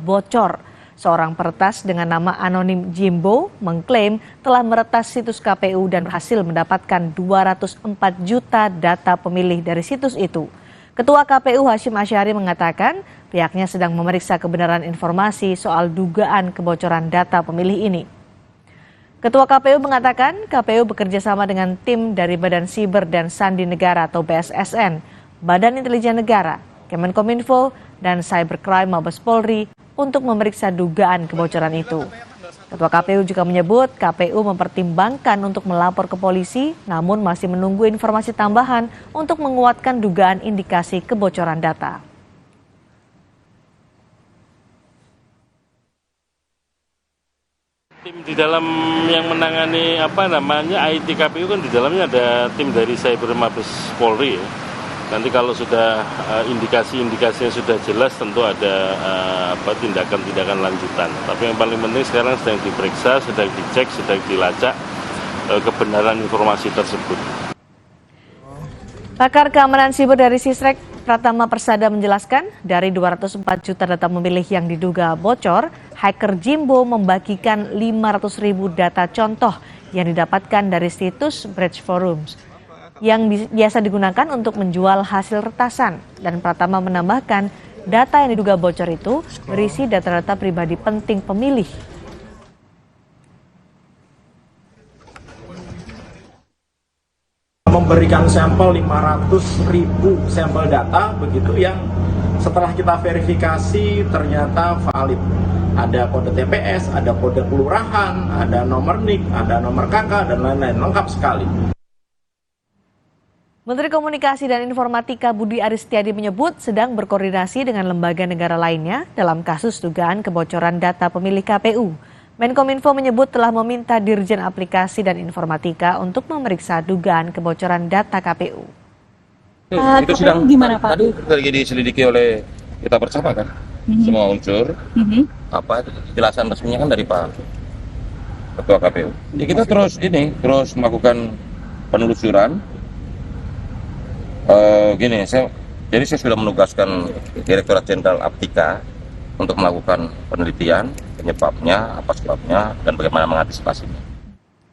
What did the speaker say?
bocor. Seorang peretas dengan nama anonim Jimbo mengklaim telah meretas situs KPU dan berhasil mendapatkan 204 juta data pemilih dari situs itu. Ketua KPU Hasyim Asyari mengatakan pihaknya sedang memeriksa kebenaran informasi soal dugaan kebocoran data pemilih ini. Ketua KPU mengatakan KPU bekerja sama dengan tim dari Badan Siber dan Sandi Negara atau BSSN, Badan Intelijen Negara, Kemenkominfo, dan Cybercrime Mabes Polri untuk memeriksa dugaan kebocoran itu. Ketua KPU juga menyebut KPU mempertimbangkan untuk melapor ke polisi, namun masih menunggu informasi tambahan untuk menguatkan dugaan indikasi kebocoran data. Tim di dalam yang menangani IT KPU kan di dalamnya ada tim dari Cyber Mabes Polri ya. Nanti kalau sudah indikasi-indikasi yang sudah jelas tentu ada tindakan-tindakan lanjutan. Tapi yang paling penting sekarang sedang diperiksa, sedang dicek, sedang dilacak kebenaran informasi tersebut. Pakar keamanan siber dari Sisrek, Pratama Persada menjelaskan, dari 204 juta data pemilih yang diduga bocor, hacker Jimbo membagikan 500.000 data contoh yang didapatkan dari situs Breach Forums yang biasa digunakan untuk menjual hasil retasan. Dan Pratama menambahkan, data yang diduga bocor itu berisi data-data pribadi penting pemilih. Memberikan sampel 500.000 sampel data begitu yang setelah kita verifikasi ternyata valid. Ada kode TPS, ada kode kelurahan, ada nomor NIK, ada nomor KK, dan lain-lain, lengkap sekali. Menteri Komunikasi dan Informatika Budi Aris Setiadi menyebut sedang berkoordinasi dengan lembaga negara lainnya dalam kasus dugaan kebocoran data pemilih KPU. Menkominfo menyebut telah meminta Dirjen Aplikasi dan Informatika untuk memeriksa dugaan kebocoran data KPU. Itu sedang gimana Pak? Tadi lagi diselidiki oleh kita bersama kan, semua unsur. Jelasan resminya kan dari Pak Ketua KPU. Ya, kita terus melakukan penelusuran. Jadi saya sudah menugaskan Direktorat Jenderal Aptika untuk melakukan penelitian penyebabnya, apa sebabnya, dan bagaimana mengantisipasinya.